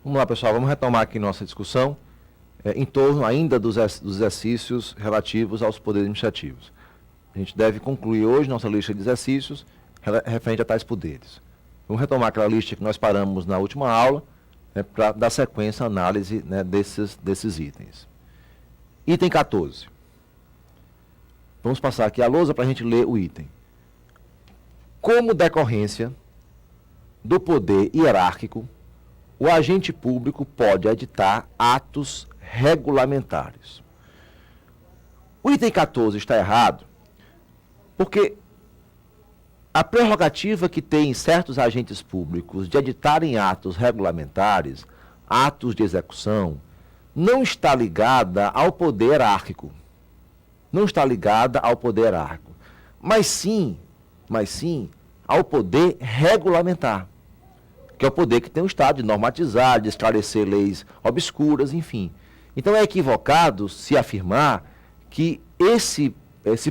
Vamos lá, pessoal, vamos retomar aqui nossa discussão em torno ainda dos exercícios relativos aos poderes administrativos. A gente deve concluir hoje nossa lista de exercícios referente a tais poderes. Vamos retomar aquela lista que nós paramos na última aula, para dar sequência à análise, desses itens. Item 14. Vamos passar aqui a lousa para a gente ler o item. Como decorrência do poder hierárquico, o agente público pode editar atos regulamentares. O item 14 está errado, porque a prerrogativa que tem certos agentes públicos de editarem atos regulamentares, atos de execução, não está ligada ao poder hierárquico. Não está ligada ao poder hierárquico, mas sim ao poder regulamentar, que é o poder que tem o Estado de normatizar, de esclarecer leis obscuras, enfim. Então é equivocado se afirmar que esse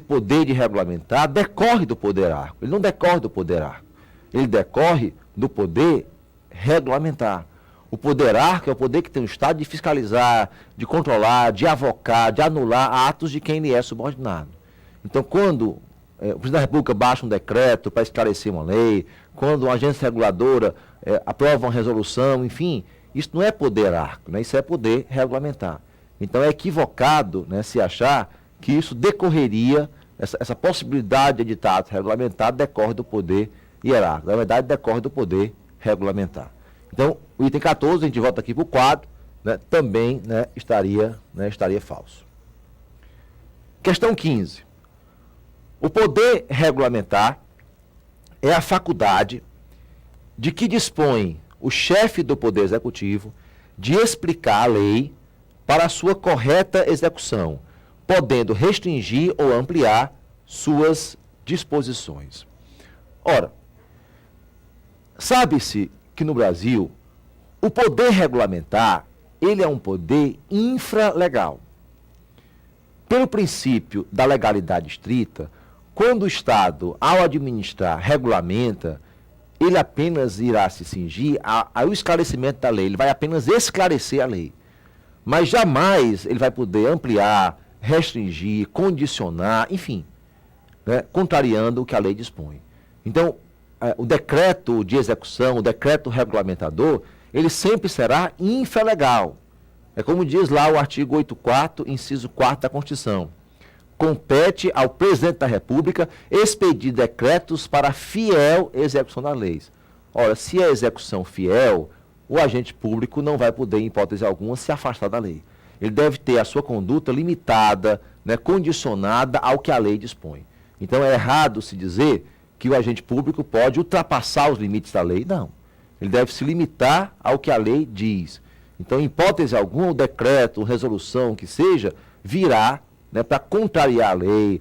poder de regulamentar decorre do poder hierárquico. Ele não decorre do poder hierárquico. Ele decorre do poder regulamentar. O poder hierárquico é o poder que tem o Estado de fiscalizar, de controlar, de avocar, de anular atos de quem lhe é subordinado. Então, quando o presidente da República baixa um decreto para esclarecer uma lei, quando uma agência reguladora aprova uma resolução, enfim, isso não é poder hierárquico, isso é poder regulamentar. Então, é equivocado se achar que isso decorreria, essa possibilidade de editar ato regulamentar decorre do poder hierárquico. Na verdade, decorre do poder regulamentar. Então, o item 14, a gente volta aqui para o quadro, também estaria falso. Questão 15. O poder regulamentar é a faculdade de que dispõe o chefe do Poder Executivo de explicar a lei para a sua correta execução, podendo restringir ou ampliar suas disposições. Ora, sabe-se que no Brasil o poder regulamentar, ele é um poder infralegal. Pelo princípio da legalidade estrita, quando o Estado, ao administrar, regulamenta, ele apenas irá se cingir ao esclarecimento da lei, ele vai apenas esclarecer a lei. Mas jamais ele vai poder ampliar, restringir, condicionar, enfim, contrariando o que a lei dispõe. Então, o decreto de execução, o decreto regulamentador, ele sempre será infralegal. É como diz lá o artigo 84º, inciso 4º da Constituição. Compete ao presidente da República expedir decretos para fiel execução das leis. Ora, se é execução fiel, o agente público não vai poder, em hipótese alguma, se afastar da lei. Ele deve ter a sua conduta limitada, condicionada ao que a lei dispõe. Então é errado se dizer que o agente público pode ultrapassar os limites da lei. Não. Ele deve se limitar ao que a lei diz. Então, em hipótese alguma, o decreto, resolução, que seja, virá para contrariar a lei,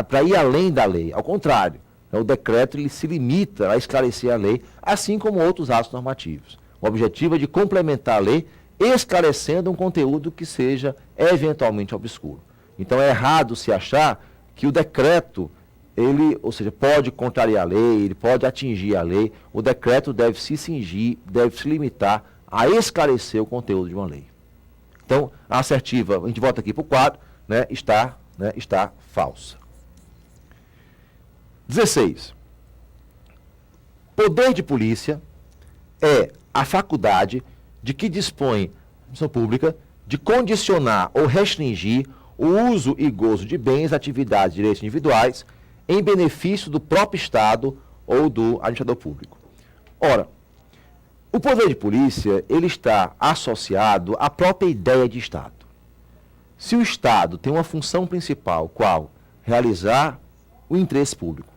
para ir além da lei. Ao contrário, o decreto ele se limita a esclarecer a lei, assim como outros atos normativos. O objetivo é de complementar a lei, esclarecendo um conteúdo que seja eventualmente obscuro. Então, é errado se achar que o decreto pode contrariar a lei, ele pode atingir a lei. O decreto deve se cingir, deve se limitar a esclarecer o conteúdo de uma lei. Então, a assertiva, a gente volta aqui para o quadro, está falsa. 16. Poder de polícia é a faculdade de que dispõe a administração pública de condicionar ou restringir o uso e gozo de bens, atividades e direitos individuais em benefício do próprio Estado ou do administrador público. Ora, o poder de polícia, ele está associado à própria ideia de Estado. Se o Estado tem uma função principal, qual? Realizar o interesse público.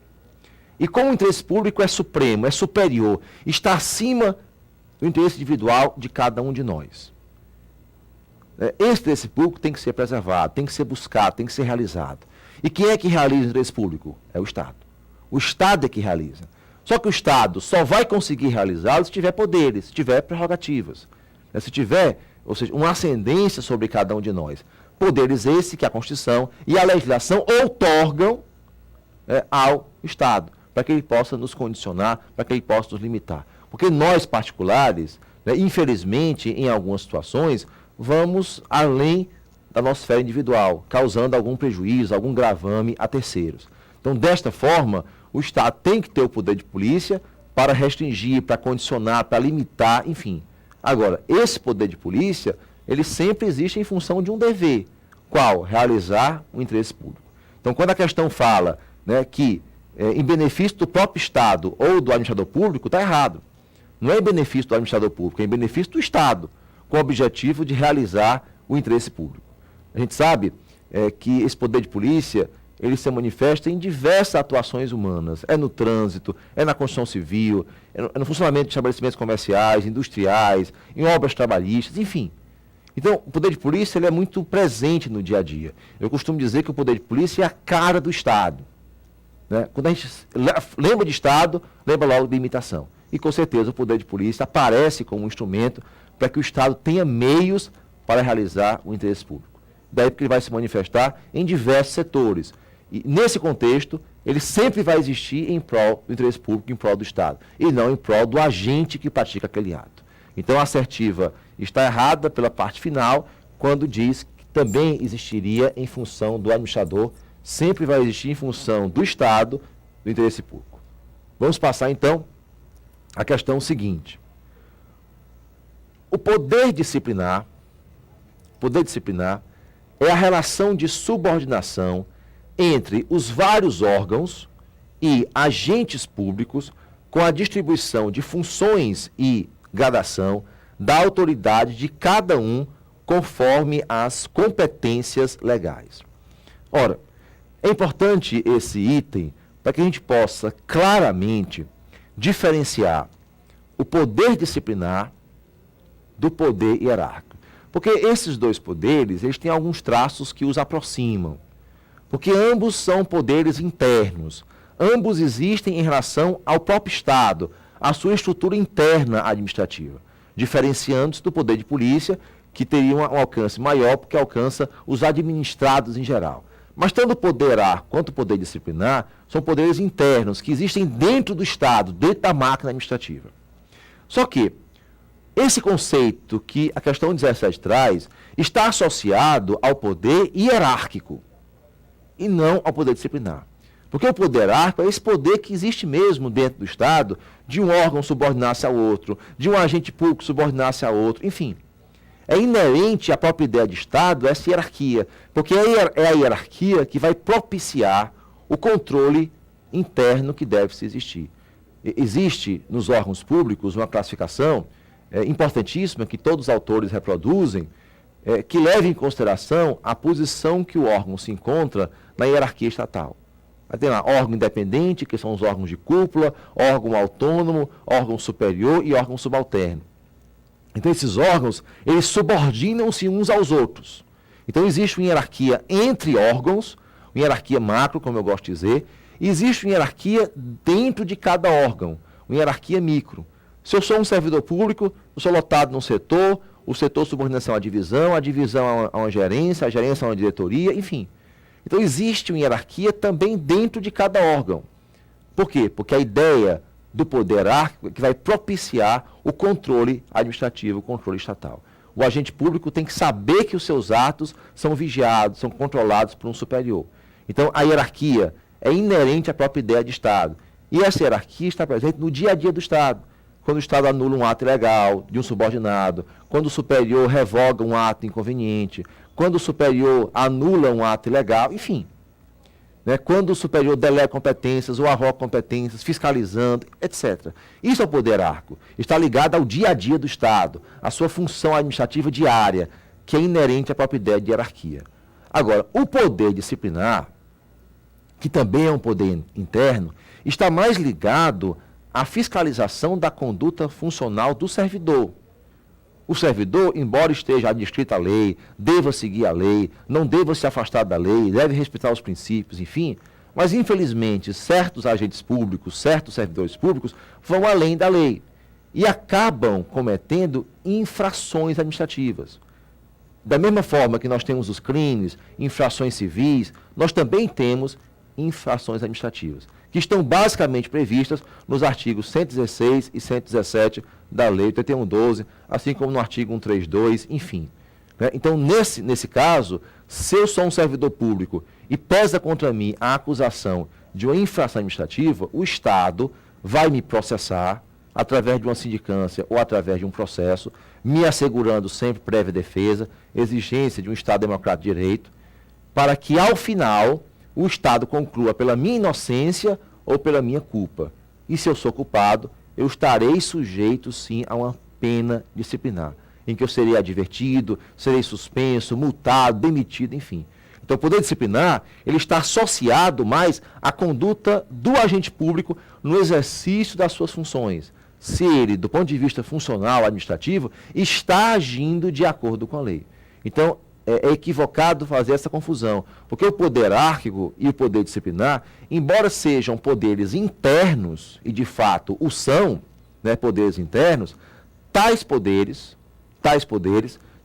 E como o interesse público é supremo, é superior, está acima do interesse individual de cada um de nós. Esse interesse público tem que ser preservado, tem que ser buscado, tem que ser realizado. E quem é que realiza o interesse público? É o Estado. O Estado é que realiza. Só que o Estado só vai conseguir realizá-lo se tiver poderes, se tiver prerrogativas. Se tiver, ou seja, uma ascendência sobre cada um de nós. Poderes esse que a Constituição e a legislação outorgam ao Estado, para que ele possa nos condicionar, para que ele possa nos limitar. Porque nós, particulares, né? Infelizmente, em algumas situações, vamos além da nossa esfera individual, causando algum prejuízo, algum gravame a terceiros. Então, desta forma, o Estado tem que ter o poder de polícia para restringir, para condicionar, para limitar, enfim. Agora, esse poder de polícia, ele sempre existe em função de um dever. Qual? Realizar o interesse público. Então, quando a questão fala, né, que em benefício do próprio Estado ou do administrador público, está errado. Não é em benefício do administrador público, é em benefício do Estado, com o objetivo de realizar o interesse público. A gente sabe que esse poder de polícia, ele se manifesta em diversas atuações humanas. É no trânsito, é na construção civil, é no funcionamento de estabelecimentos comerciais, industriais, em obras trabalhistas, enfim. Então, o poder de polícia ele é muito presente no dia a dia. Eu costumo dizer que o poder de polícia é a cara do Estado, né? Quando a gente lembra de Estado, lembra logo de imitação. E, com certeza, o poder de polícia aparece como um instrumento para que o Estado tenha meios para realizar o interesse público. Daí porque ele vai se manifestar em diversos setores. E, nesse contexto, ele sempre vai existir em prol do interesse público, em prol do Estado, e não em prol do agente que pratica aquele ato. Então, a assertiva está errada pela parte final, quando diz que também existiria em função do administrador, sempre vai existir em função do Estado, do interesse público. Vamos passar, então, à questão seguinte. O poder disciplinar é a relação de subordinação entre os vários órgãos e agentes públicos com a distribuição de funções e gradação da autoridade de cada um conforme as competências legais. Ora, é importante esse item para que a gente possa claramente diferenciar o poder disciplinar do poder hierárquico. Porque esses dois poderes, eles têm alguns traços que os aproximam. Porque ambos são poderes internos. Ambos existem em relação ao próprio Estado, à sua estrutura interna administrativa, diferenciando-se do poder de polícia, que teria um alcance maior, porque alcança os administrados em geral. Mas tanto o poder hierárquico quanto o poder disciplinar são poderes internos, que existem dentro do Estado, dentro da máquina administrativa. Só que esse conceito que a questão 17 traz está associado ao poder hierárquico e não ao poder disciplinar. Porque o poder hierárquico é esse poder que existe mesmo dentro do Estado, de um órgão subordinar-se ao outro, de um agente público subordinar-se a outro, enfim. É inerente à própria ideia de Estado essa hierarquia, porque é a hierarquia que vai propiciar o controle interno que deve-se existir. Existe nos órgãos públicos uma classificação importantíssima que todos os autores reproduzem, que leva em consideração a posição que o órgão se encontra na hierarquia estatal. Aí tem lá órgão independente, que são os órgãos de cúpula, órgão autônomo, órgão superior e órgão subalterno. Então, esses órgãos, eles subordinam-se uns aos outros. Então, existe uma hierarquia entre órgãos, uma hierarquia macro, como eu gosto de dizer, e existe uma hierarquia dentro de cada órgão, uma hierarquia micro. Se eu sou um servidor público, eu sou lotado num setor, o setor subordinação à divisão, a divisão a uma gerência, a gerência a uma diretoria, enfim. Então, existe uma hierarquia também dentro de cada órgão. Por quê? Porque a ideia do poder hierárquico que vai propiciar o controle administrativo, o controle estatal. O agente público tem que saber que os seus atos são vigiados, são controlados por um superior. Então, a hierarquia é inerente à própria ideia de Estado. E essa hierarquia está presente no dia a dia do Estado. Quando o Estado anula um ato ilegal de um subordinado, quando o superior revoga um ato inconveniente, quando o superior anula um ato ilegal, enfim. Quando o superior delega competências ou arroga competências, fiscalizando, etc. Isso é o poder hierárquico. Está ligado ao dia a dia do Estado, à sua função administrativa diária, que é inerente à própria ideia de hierarquia. Agora, o poder disciplinar, que também é um poder interno, está mais ligado à fiscalização da conduta funcional do servidor. O servidor, embora esteja adscrito à lei, deva seguir a lei, não deva se afastar da lei, deve respeitar os princípios, enfim, mas infelizmente certos agentes públicos, certos servidores públicos vão além da lei e acabam cometendo infrações administrativas. Da mesma forma que nós temos os crimes, infrações civis, nós também temos infrações administrativas, que estão basicamente previstas nos artigos 116 e 117 da Lei 8112, assim como no artigo 132, enfim. Né? Então, nesse caso, se eu sou um servidor público e pesa contra mim a acusação de uma infração administrativa, o Estado vai me processar através de uma sindicância ou através de um processo, me assegurando sempre prévia defesa, exigência de um Estado democrático de direito, para que, ao final, o Estado conclua pela minha inocência ou pela minha culpa. E se eu sou culpado, eu estarei sujeito, sim, a uma pena disciplinar, em que eu serei advertido, serei suspenso, multado, demitido, enfim. Então, o poder disciplinar, ele está associado mais à conduta do agente público no exercício das suas funções. Se ele, do ponto de vista funcional, administrativo, está agindo de acordo com a lei. Então, é equivocado fazer essa confusão, porque o poder hierárquico e o poder disciplinar, embora sejam poderes internos, e de fato o são, né, poderes internos, tais poderes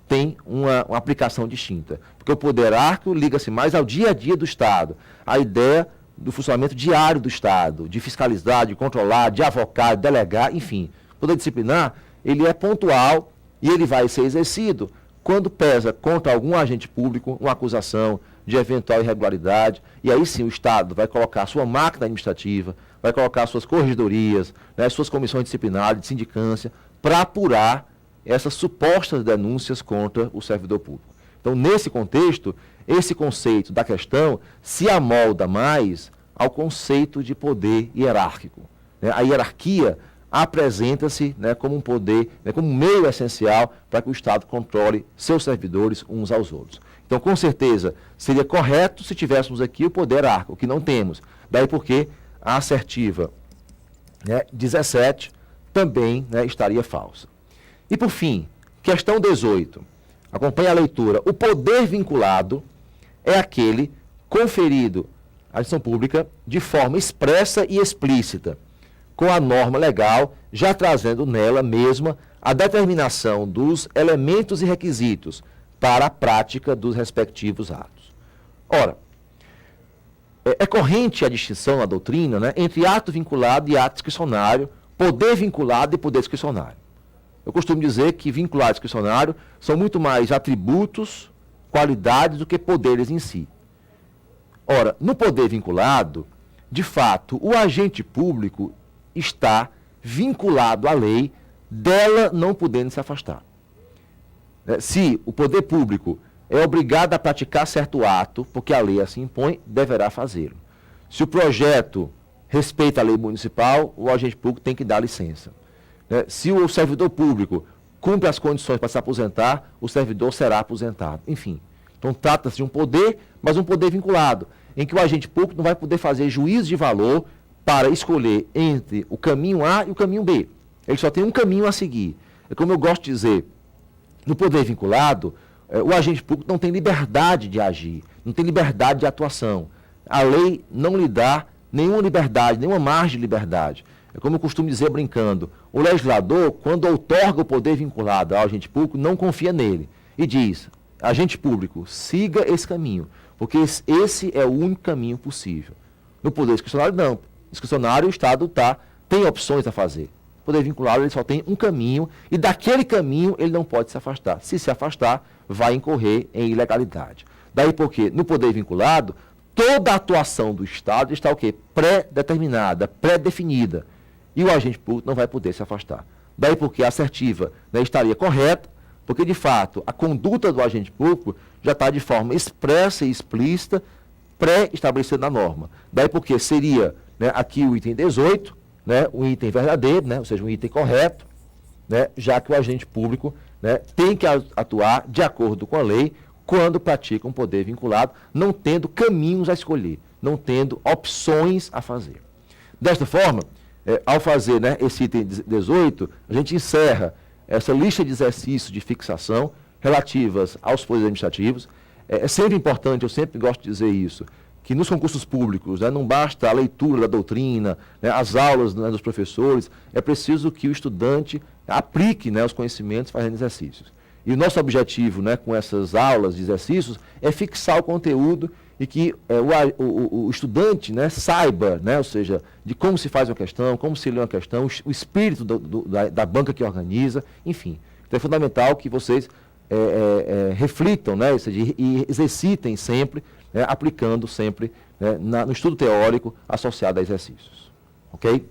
têm uma aplicação distinta. Porque o poder hierárquico liga-se mais ao dia a dia do Estado, à ideia do funcionamento diário do Estado, de fiscalizar, de controlar, de avocar, de delegar, enfim. O poder disciplinar, ele é pontual e ele vai ser exercido quando pesa contra algum agente público uma acusação de eventual irregularidade, e aí sim o Estado vai colocar a sua máquina administrativa, vai colocar suas corregedorias, né, suas comissões disciplinares, de sindicância, para apurar essas supostas denúncias contra o servidor público. Então, nesse contexto, esse conceito da questão se amolda mais ao conceito de poder hierárquico. Né? A hierarquia apresenta-se, né, como um poder, né, como um meio essencial para que o Estado controle seus servidores uns aos outros. Então, com certeza, seria correto se tivéssemos aqui o poder hierárquico, que não temos. Daí porque a assertiva, né, 17 também, né, estaria falsa. E, por fim, questão 18. Acompanhe a leitura. O poder vinculado é aquele conferido à administração pública de forma expressa e explícita, com a norma legal, já trazendo nela mesma a determinação dos elementos e requisitos para a prática dos respectivos atos. Ora, é corrente a distinção na doutrina, né, entre ato vinculado e ato discricionário, poder vinculado e poder discricionário. Eu costumo dizer que vinculado e discricionário são muito mais atributos, qualidades do que poderes em si. Ora, no poder vinculado, de fato, o agente público está vinculado à lei, dela não podendo se afastar. Se o poder público é obrigado a praticar certo ato, porque a lei assim impõe, deverá fazê-lo. Se o projeto respeita a lei municipal, o agente público tem que dar licença. Se o servidor público cumpre as condições para se aposentar, o servidor será aposentado. Enfim, então trata-se de um poder, mas um poder vinculado, em que o agente público não vai poder fazer juízo de valor para escolher entre o caminho A e o caminho B. Ele só tem um caminho a seguir. É como eu gosto de dizer, no poder vinculado, o agente público não tem liberdade de agir, não tem liberdade de atuação. A lei não lhe dá nenhuma liberdade, nenhuma margem de liberdade. É como eu costumo dizer brincando, o legislador, quando outorga o poder vinculado ao agente público, não confia nele e diz, agente público, siga esse caminho, porque esse é o único caminho possível. No poder discricionário, não. Discricionário, o Estado tem opções a fazer. O poder vinculado, ele só tem um caminho e daquele caminho ele não pode se afastar. Se afastar, vai incorrer em ilegalidade. Daí porque, no poder vinculado, toda a atuação do Estado está o quê? Pré-determinada, pré-definida. E o agente público não vai poder se afastar. Daí porque a assertiva, né, estaria correta, porque, de fato, a conduta do agente público já está de forma expressa e explícita, pré-estabelecida na norma. Daí porque seria, né, aqui o item 18, né, um item verdadeiro, né, ou seja, um item correto, né, já que o agente público, né, tem que atuar de acordo com a lei quando pratica um poder vinculado, não tendo caminhos a escolher, não tendo opções a fazer. Desta forma, ao fazer, né, esse item 18, a gente encerra essa lista de exercícios de fixação relativas aos poderes administrativos. É sempre importante, eu sempre gosto de dizer isso, que nos concursos públicos, né, não basta a leitura da doutrina, né, as aulas, né, dos professores, é preciso que o estudante aplique, né, os conhecimentos fazendo exercícios. E o nosso objetivo, né, com essas aulas de exercícios é fixar o conteúdo e que o estudante, né, saiba, né, ou seja, de como se faz uma questão, como se lê uma questão, o espírito da banca que organiza, enfim. Então é fundamental que vocês reflitam, né, ou seja, e exercitem sempre, né, aplicando sempre, né, no estudo teórico associado a exercícios. Ok?